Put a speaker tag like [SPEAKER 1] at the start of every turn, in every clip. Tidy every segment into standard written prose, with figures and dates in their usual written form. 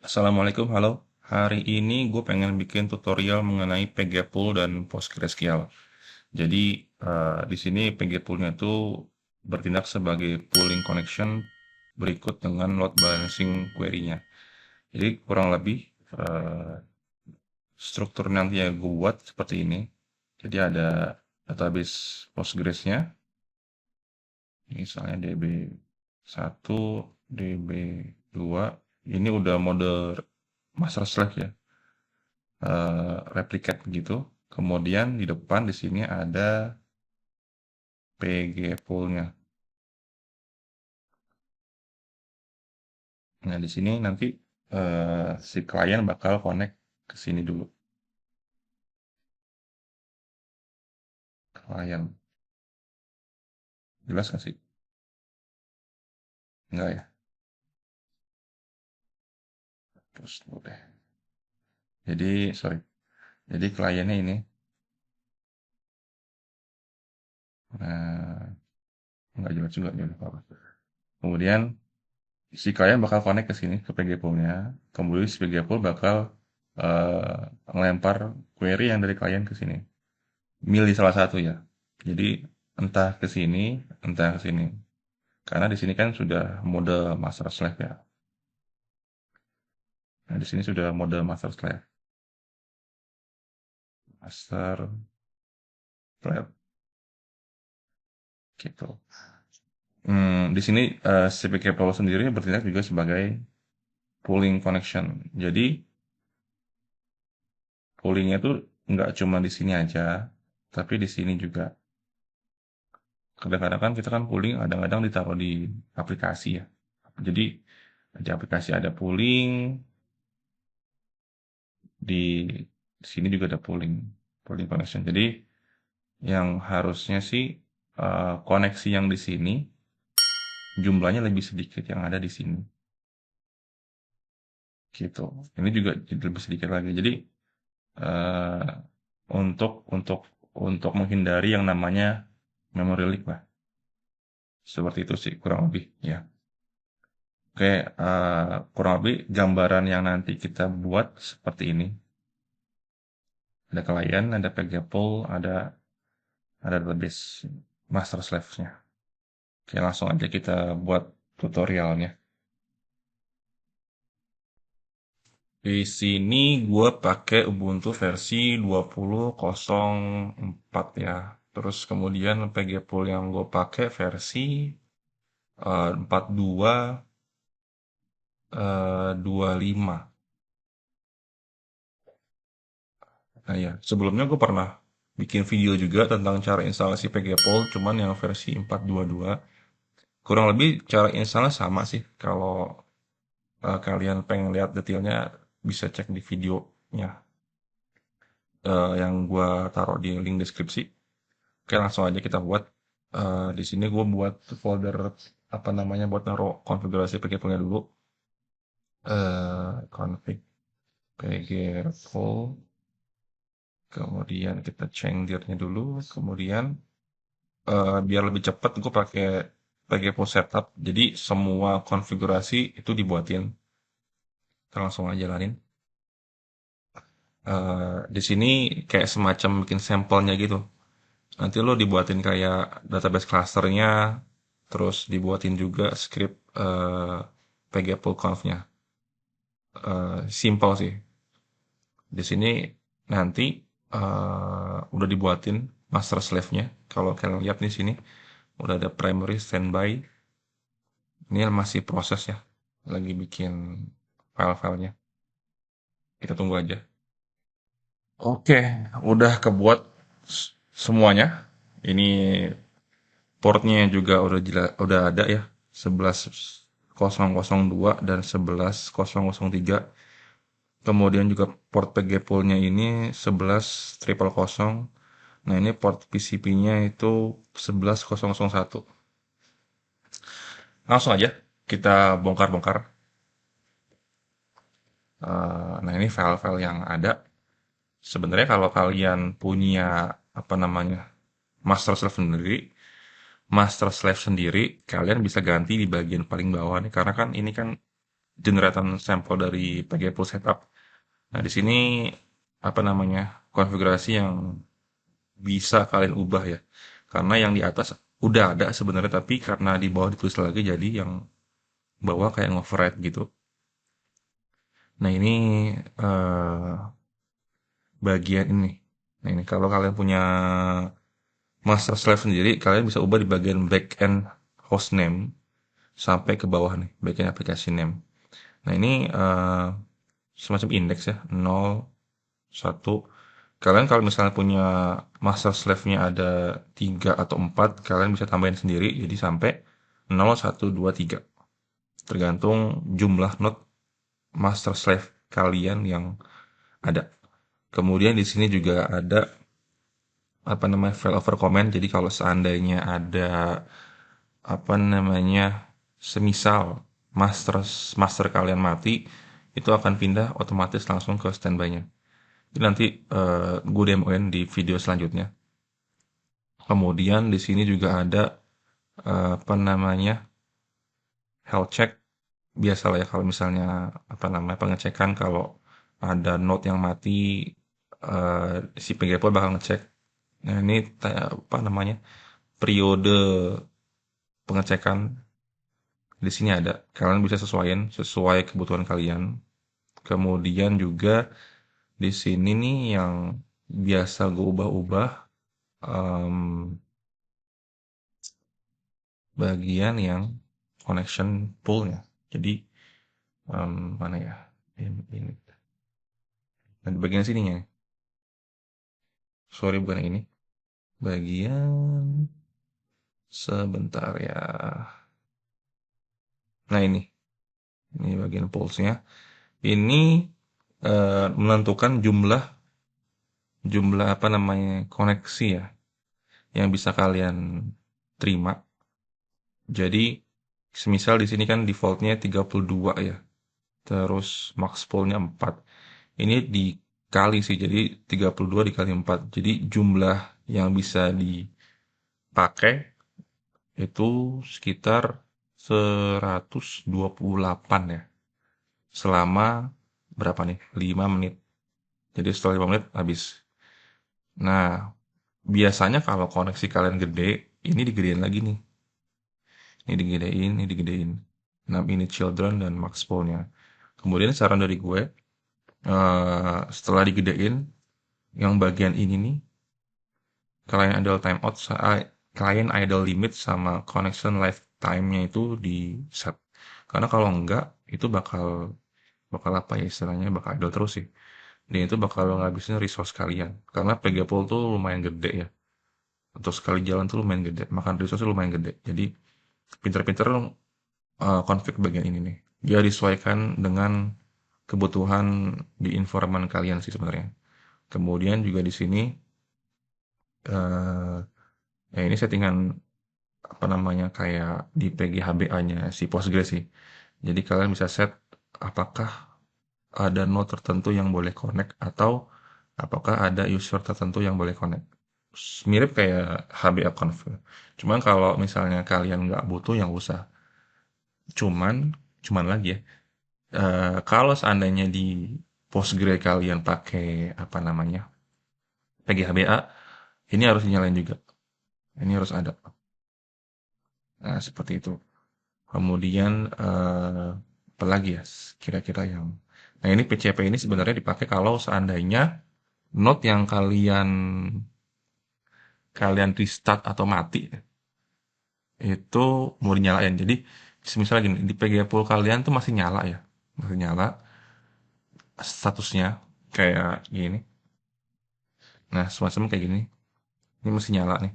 [SPEAKER 1] Assalamualaikum, halo. Hari ini gue pengen bikin tutorial mengenai pgpool dan PostgreSQL. Jadi di sini pgpool-nya itu bertindak sebagai pooling connection berikut dengan load balancing query-nya. Jadi kurang lebih eh, struktur nanti yang gue buat seperti ini. Jadi ada database Postgres-nya, misalnya DB1, DB2. Ini udah mode master slave ya. Replicate gitu. Kemudian di depan di sini ada PG pool-nya. Nah, di sini nanti si klien bakal connect ke sini dulu. Klien. Jelas nggak sih? Enggak ya? Terus dulu deh. Jadi, sorry. Jadi kliennya ini. Nah, nggak jelas juga nih. Apa. Kemudian si klien bakal connect ke sini ke PG pool-nya. Kemudian si PG pool bakal eh, ngelempar query yang dari klien ke sini. Milih salah satu ya. Jadi entah ke sini, entah ke sini. Karena di sini kan sudah mode master slave ya. Nah, di sini sudah mode master slave. Master slave gitu. Di sini CPK Power sendiri bertindak juga sebagai pooling connection. Jadi poolingnya tuh nggak cuma di sini aja, tapi di sini juga. Kadang-kadang kan kita kan pooling kadang-kadang ditaruh di aplikasi ya. Jadi di aplikasi ada pooling, di sini juga ada pooling, pooling connection. Jadi yang harusnya sih koneksi yang di sini jumlahnya lebih sedikit yang ada di sini, gitu. Ini juga jadi lebih sedikit lagi. Jadi eh, untuk menghindari yang namanya memory leak lah, seperti itu sih kurang lebih ya. Oke, kurang lebih gambaran yang nanti kita buat seperti ini. Ada klien, ada pagable, ada database master slave-nya. Oke, langsung aja kita buat tutorialnya. Di sini gue pakai Ubuntu versi 20.04 ya. Terus kemudian PG Pool yang gue pakai versi 4225. Nah ya, sebelumnya gue pernah bikin video juga tentang cara instalasi PG Pool, cuman yang versi 422. Kurang lebih cara instalnya sama sih. Kalau kalian pengen lihat detailnya, bisa cek di videonya yang gue taruh di link deskripsi. Oke, langsung aja kita buat. Di sini gue buat folder apa namanya buat naruh konfigurasi pgpool dulu. Config pgpool, kemudian kita change dirnya dulu, kemudian biar lebih cepat gue pakai pgpool setup. Jadi semua konfigurasi itu dibuatin. Kita langsung aja jalanin. Di sini kayak semacam bikin sampelnya gitu. Nanti lo dibuatin kayak database clusternya, terus dibuatin juga script pgpool conf-nya. Simple sih. Di sini nanti udah dibuatin master slave-nya. Kalau kalian lihat di sini udah ada primary standby. Ini masih proses ya, lagi bikin file-filenya. Kita tunggu aja. Oke, udah kebuat semuanya. Ini portnya juga udah ada ya. 11.002 dan 11.003. Kemudian juga port PG pool-nya ini 11.000. Nah, ini port PCP-nya itu 11.001. Langsung aja kita bongkar-bongkar. Nah, ini file-file yang ada. Sebenarnya kalau kalian punya apa namanya master slave sendiri, kalian bisa ganti di bagian paling bawah nih karena kan ini kan generatan sampel dari PG Pool Setup. Nah, di sini apa namanya konfigurasi yang bisa kalian ubah ya. Karena yang di atas udah ada sebenarnya, tapi karena di bawah ditulis lagi jadi yang bawah kayak override gitu. Nah, ini eh, bagian ini. Nah, ini kalau kalian punya master slave sendiri, kalian bisa ubah di bagian backend hostname sampai ke bawah nih, backend application name. Nah, ini semacam indeks ya, 0, 1. Kalian kalau misalnya punya master slave-nya ada 3 atau 4, kalian bisa tambahin sendiri jadi sampai 0, 1, 2, 3. Tergantung jumlah node master slave kalian yang ada. Kemudian di sini juga ada apa namanya failover comment. Jadi kalau seandainya ada apa namanya semisal master kalian mati, itu akan pindah otomatis langsung ke standby-nya. Ini nanti gue demoin di video selanjutnya. Kemudian di sini juga ada apa namanya health check. Biasa lah ya kalau misalnya apa namanya pengecekan kalau ada node yang mati, si PGP bakal ngecek. Nah, ini apa namanya periode pengecekan di sini ada. Kalian bisa sesuaiin sesuai kebutuhan kalian. Kemudian juga di sini nih yang biasa gue ubah-ubah, em, bagian yang connection poolnya. Jadi mana ya? Ini. Nah, di bagian sininya. Sorry bukan ini. Bagian sebentar ya. Nah, ini bagian pulse-nya. Ini menentukan jumlah jumlah apa namanya koneksi ya yang bisa kalian terima. Jadi semisal di sini kan defaultnya 32 ya. Terus max pool-nya 4. Ini dikali sih, jadi 32 dikali 4. Jadi jumlah yang bisa dipakai itu sekitar 128 ya. Selama berapa nih? 5 menit. Jadi setelah 5 menit habis. Nah, biasanya kalau koneksi kalian gede, ini digedein lagi nih. Ini digedein. Nah, ini children dan max pool-nya. Kemudian saran dari gue, setelah digedein, yang bagian ini nih, client idle timeout, client idle limit sama connection lifetime-nya itu di set. Karena kalau enggak, itu bakal bakal apa ya istilahnya, bakal idle terus sih. Dan itu bakal ngabisin resource kalian. Karena PG pool tuh lumayan gede ya. Untuk sekali jalan tuh lumayan gede. Makan resource lumayan gede. Jadi pinter-pinter config bagian ini nih. Dia disesuaikan dengan kebutuhan di environment kalian sih sebenarnya. Kemudian juga di sini eh ya ini settingan apa namanya kayak di PGHBA-nya si Postgres sih. Jadi kalian bisa set apakah ada node tertentu yang boleh connect atau apakah ada user tertentu yang boleh connect. Mirip kayak HBA conf. Cuman kalau misalnya kalian nggak butuh yang usah. Cuman, cuman lagi ya. Kalau seandainya di Postgre kalian pakai apa namanya PGHBA, ini harus dinyalain juga. Ini harus ada. Nah, seperti itu. Kemudian apa lagi ya? Kira-kira yang. Nah, ini PCP ini sebenarnya dipakai kalau seandainya node yang kalian kalian restart atau mati itu mau dinyalain. Jadi, misalnya gini, di PG pool kalian tuh masih nyala ya, masih nyala statusnya kayak gini. Nah, semacam kayak gini. Ini masih nyala nih.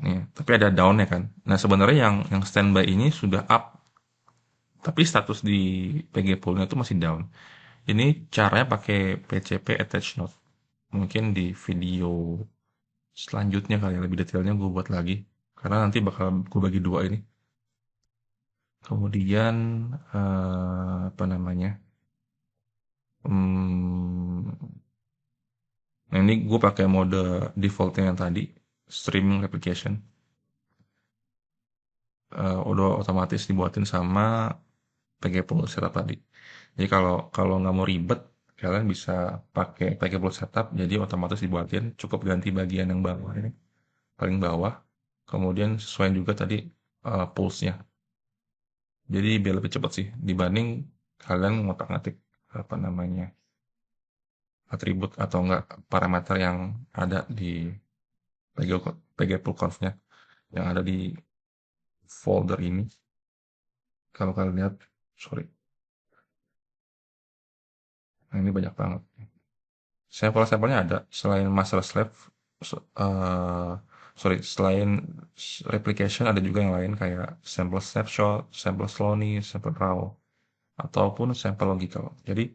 [SPEAKER 1] Nih, tapi ada down ya kan. Nah, sebenarnya yang standby ini sudah up, tapi status di PG poolnya itu masih down. Ini caranya pakai PCP attach node. Mungkin di video selanjutnya kali ya, lebih detailnya gue buat lagi. Karena nanti bakal gue bagi dua ini. Kemudian apa namanya? Hmm, nah ini gue pakai mode defaultnya yang tadi, streaming application. Udah otomatis dibuatin sama Pagable setup tadi. Jadi kalau kalau nggak mau ribet, kalian bisa pakai Pagable setup. Jadi otomatis dibuatin, cukup ganti bagian yang bawah ini, paling bawah. Kemudian sesuaiin juga tadi pulse-nya. Jadi biar lebih cepat sih dibanding kalian ngotak-ngatik apa namanya atribut atau enggak parameter yang ada di Pagable conf-nya yang ada di folder ini. Kalau kalian lihat, sorry, nah ini banyak banget. Sampel-sampelnya ada selain master slave, eh, sorry, selain replication ada juga yang lain kayak sample snapshot, sample slowly, sample raw, ataupun sampel logical. Jadi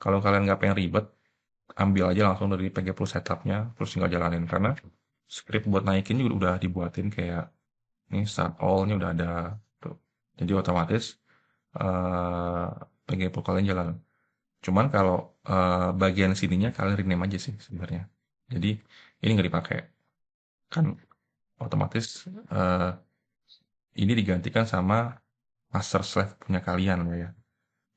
[SPEAKER 1] kalau kalian nggak pengen ribet, ambil aja langsung dari PG Plus setupnya, terus tinggal jalanin karena script buat naikin juga udah dibuatin kayak ini start all-nya udah ada tuh. Jadi otomatis eh PG Plus kalian jalan. Cuman kalau bagian sininya kalian rename aja sih sebenarnya. Jadi ini nggak dipakai. Kan otomatis eh, ini digantikan sama master slave punya kalian ya.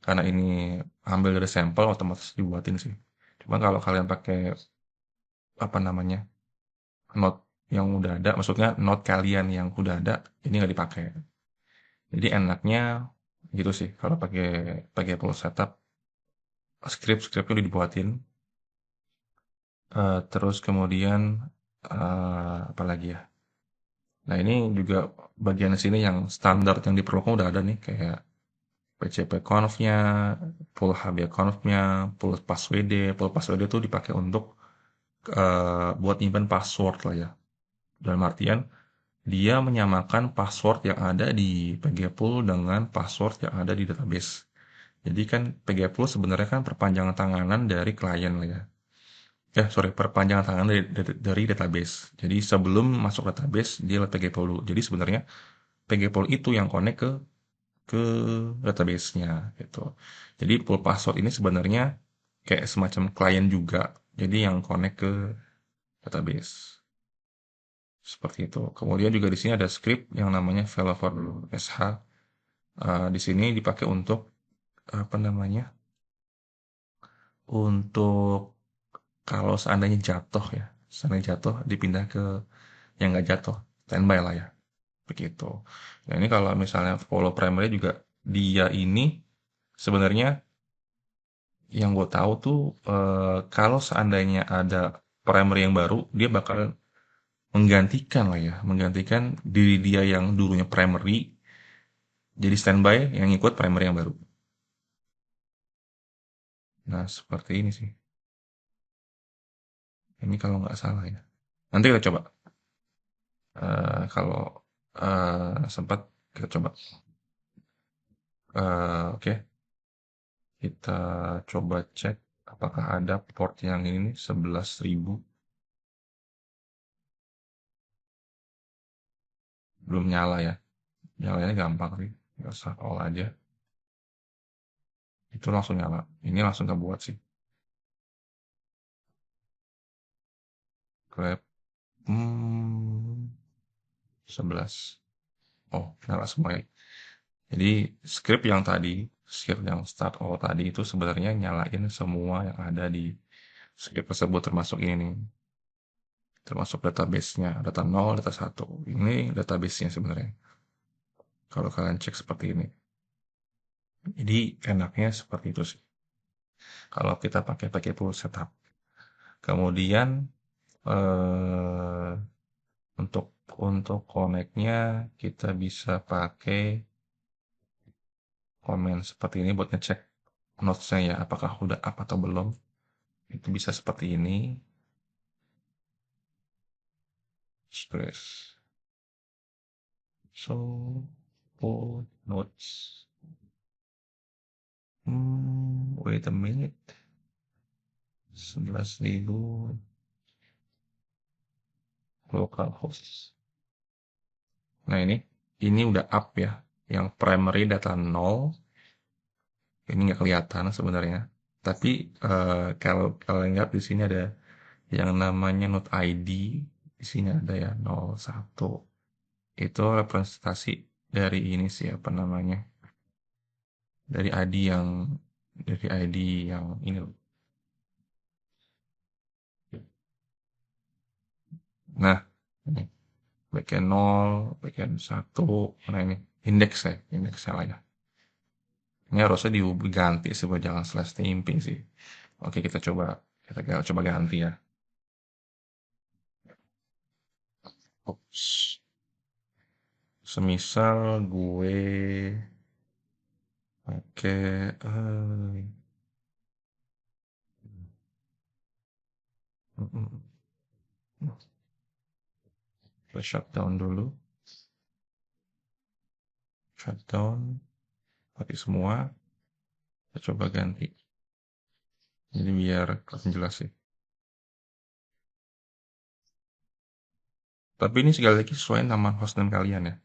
[SPEAKER 1] Karena ini ambil dari sampel otomatis dibuatin sih. Cuma kalau kalian pakai apa namanya node yang udah ada, maksudnya node kalian yang udah ada, ini nggak dipakai. Jadi enaknya gitu sih kalau pakai full setup, scriptnya udah dibuatin. Terus kemudian apa lagi ya? Nah ini juga bagian sini yang standar yang diperlukan udah ada nih kayak PCP conf-nya, pool HB conf-nya, pool passwd itu dipakai untuk buat nyimpen password lah ya. Dalam artian dia menyamakan password yang ada di PGPool dengan password yang ada di database. Jadi kan PGPool sebenarnya kan perpanjangan tanganan dari klien lah ya. Sorry, perpanjangan tangan dari database. Jadi sebelum masuk database, dia lewat PGPool dulu. Jadi sebenarnya PGPool itu yang connect ke database-nya gitu. Jadi pool password ini sebenarnya kayak semacam klien juga. Jadi yang connect ke database. Seperti itu. Kemudian juga di sini ada script yang namanya failover sh. Di sini dipakai untuk apa namanya? Untuk kalau seandainya jatuh ya, seandainya jatuh dipindah ke yang nggak jatuh, standby lah ya, begitu. Nah ini kalau misalnya follow primary juga dia ini sebenarnya yang gue tahu tuh kalau seandainya ada primary yang baru, dia bakal menggantikan lah ya, menggantikan diri dia yang dulunya primary jadi standby yang ikut primary yang baru. Nah seperti ini sih. Ini kalau nggak salah ya. Nanti kita coba. Kalau sempat kita coba. Oke, kita coba cek apakah ada port yang ini nih 11.000. Belum nyala ya. Nyalanya gampang sih. Nggak usah all aja. Itu langsung nyala. Ini langsung kebuat sih. Grab. 11. Oh, nyala semua ya. Jadi script yang start all tadi itu sebenarnya nyalain semua yang ada di script tersebut termasuk ini nih. Termasuk database-nya, data 0, data 1. Ini database-nya sebenarnya. Kalau kalian cek seperti ini. Jadi enaknya seperti itu sih. Kalau kita pakai full setup. Kemudian eh, untuk connect-nya kita bisa pakai komen seperti ini buat ngecek notes-nya ya, apakah udah up atau belum. Itu bisa seperti ini. Stress. So, pull notes. Wait a minute. 11.000 localhost. Nah ini udah up ya. Yang primary data 0, ini nggak kelihatan sebenarnya. Tapi kalau kalian lihat di sini ada yang namanya node ID. Di sini ada ya 01. Itu representasi dari ini sih apa namanya. dari ID yang dari ID yang ini loh. Nah, ini backend 0, backend 1, mana ini? Indeks salah ya. Ini harusnya diganti sih buat jangan slash typing sih. Oke, kita coba ganti ya. Ops. Semisal gue pakai mm, mm, mm. Kita shutdown dulu, shutdown, mati semua. Kita coba ganti. Jadi biar kelihatan jelas sih. Tapi ini sekali lagi sesuai nama hostname kalian ya.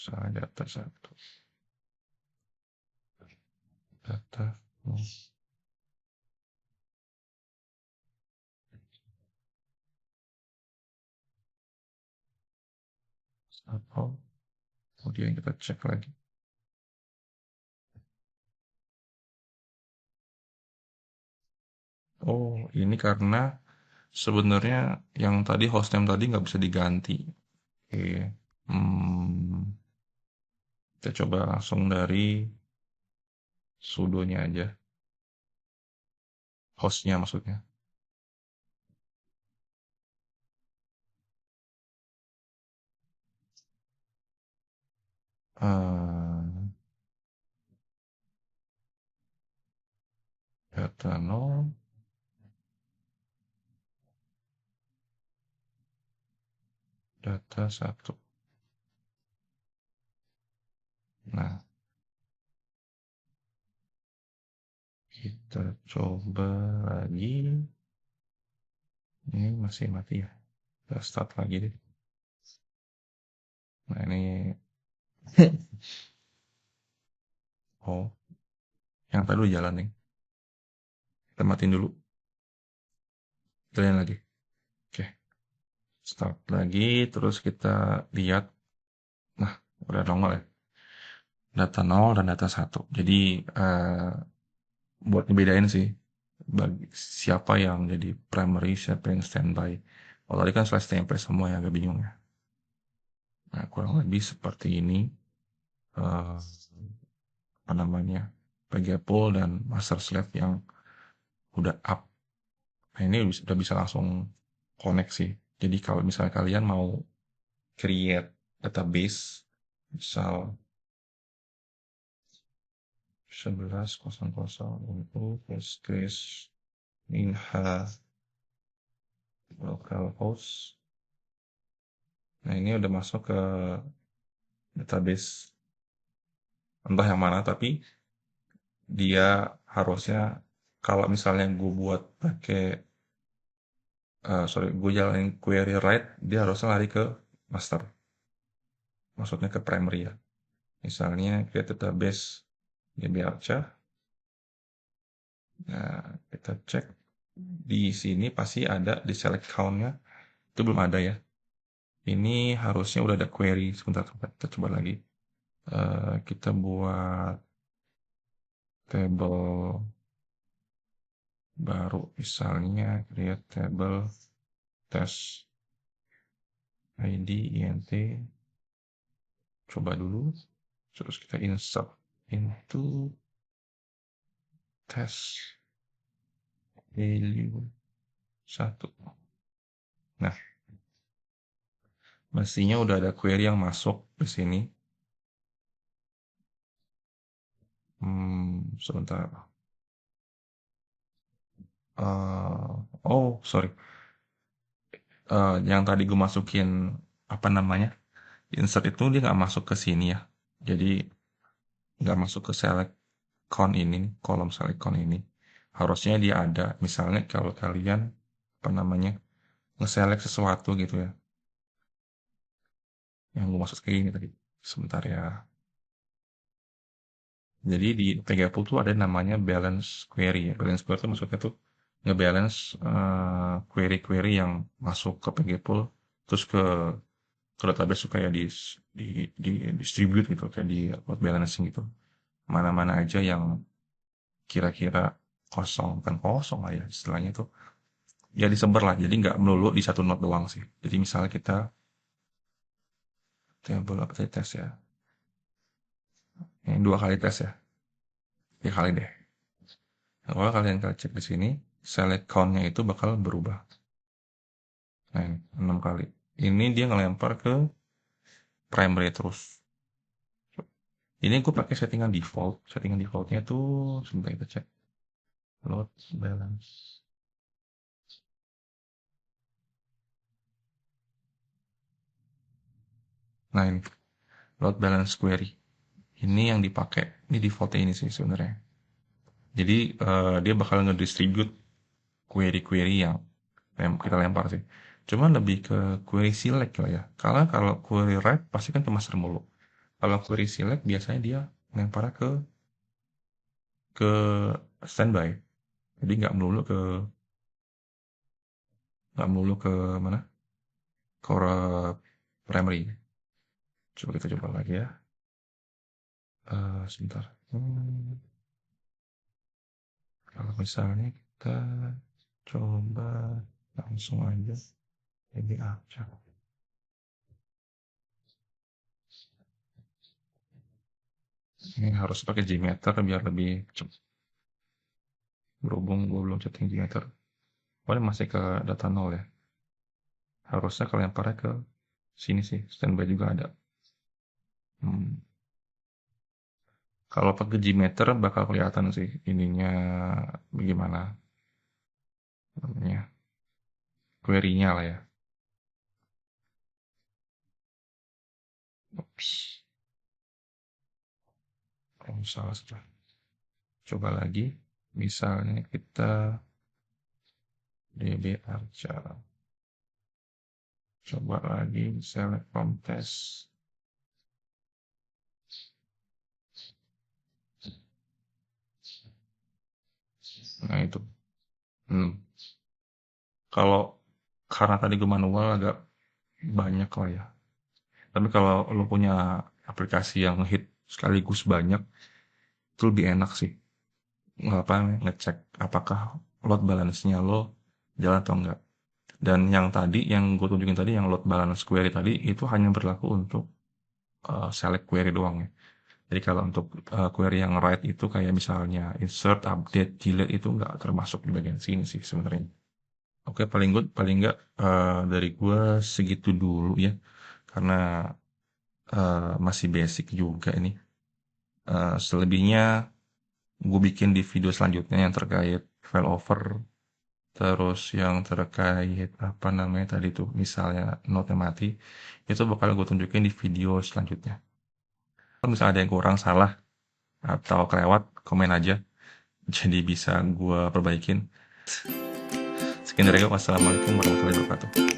[SPEAKER 1] Saya data satu, data satu. Kemudian kita cek lagi. Oh, ini karena sebenarnya yang tadi hostname tadi nggak bisa diganti. Oke. Hmm, kita coba langsung dari sudonya aja. Hostnya maksudnya. Eh, data 0, data satu. Nah, kita coba lagi. Ini masih mati ya. Kita start lagi deh. Nah, ini oh, yang tadi udah jalan nih. Kita matiin dulu. Jalan lagi. Oke, start lagi. Terus kita lihat. Nah, udah nongol ya. Data 0 dan data satu. Jadi, buat ngebedain sih. Bagi siapa yang jadi primary, siapa yang standby. Kalau tadi kan slash tempe semua ya, agak bingung ya. Nah, kurang lebih seperti ini. eh, apa namanya? PG-Pool dan master slave yang udah up. Nah, ini udah bisa langsung connect sih. Jadi kalau misalnya kalian mau create database, misal 11.00 untuk Postgres Minha localhost. Nah, ini udah masuk ke database entah yang mana, tapi dia harusnya kalau misalnya gue buat pakai sorry, gue jalanin query write, dia harusnya lari ke master, maksudnya ke primary ya. Misalnya create database DB Arca. Nah, kita cek di sini pasti ada di select count-nya. Itu belum ada ya. Ini harusnya udah ada query. Sebentar, kita coba lagi. Kita buat table baru, misalnya create table test ID int. Coba dulu. Terus kita insert into test value 1. Nah, mestinya udah ada query yang masuk di sini. Sebentar. Oh, sorry. Yang tadi gue masukin apa namanya insert itu dia nggak masuk ke sini ya. Jadi nggak masuk ke select count ini, kolom select count ini. Harusnya dia ada. Misalnya kalau kalian apa namanya nge-select sesuatu gitu ya. Yang gue maksud kayak gini tadi. Sebentar ya. Jadi di Pegapul tuh ada namanya balance query ya. Balance query itu maksudnya tuh nge-balance query-query yang masuk ke Pegapul terus ke database tuh kayak di distribute gitu kayak di load balancing gitu. mana-mana aja yang kira-kira kosong, kan kosong lah ya istilahnya tuh, ya disebar lah, jadi nggak melulu di satu note doang sih. Jadi misalnya kita table update test ya, ini 2 kali tes ya, 3 kali deh. Nah, kalau kalian cek di sini, select count-nya itu bakal berubah. Nah, ini 6 kali. Ini dia ngelempar ke primary terus. Ini gue pakai settingan default. Settingan defaultnya tuh sebentar kita cek. Load balance. Nah ini load balance query. Ini yang dipakai. Ini defaultnya ini sih sebenarnya. Jadi dia bakal ngedistribute query-query yang kita lempar sih. Cuman lebih ke query select lah ya. Karena kalau query write pasti kan ke master mulu. Kalau query select biasanya dia lempar ke standby. Jadi nggak melulu ke mana? Core primary. Coba kita coba lagi ya. Sebentar. Kalau misalnya kita coba langsung aja jadi acak. Ini harus pakai Gmeter biar lebih cepat. Berhubung gue belum setting Gmeter. Paling masih ke data 0 ya. Harusnya kelemparnya ke sini sih. Standby juga ada. Kalau pakai Gmeter bakal kelihatan sih ininya bagaimana namanya query-nya lah ya. Ups, salah salah. Coba lagi. Misalnya kita db arca. Coba lagi select from test. Nah itu. Kalau karena tadi gue manual agak banyak lah ya. Tapi kalau lo punya aplikasi yang hit sekaligus banyak, itu lebih enak sih. Apa ngecek apakah load balance-nya lo jalan atau enggak. Dan yang tadi, yang gue tunjukin tadi, yang load balance query tadi, itu hanya berlaku untuk select query doang ya. Jadi kalau untuk query yang write itu kayak misalnya insert, update, delete itu nggak termasuk di bagian sini sih sebenarnya. Oke, paling nggak dari gue segitu dulu ya, karena masih basic juga ini. Selebihnya gue bikin di video selanjutnya yang terkait failover, terus yang terkait apa namanya tadi tuh, misalnya note mati, itu bakal gue tunjukin di video selanjutnya. Kalau misalnya ada yang kurang, salah, atau kelewat, komen aja, jadi bisa gue perbaikin. Sekian dari gue, wassalamualaikum warahmatullahi wabarakatuh.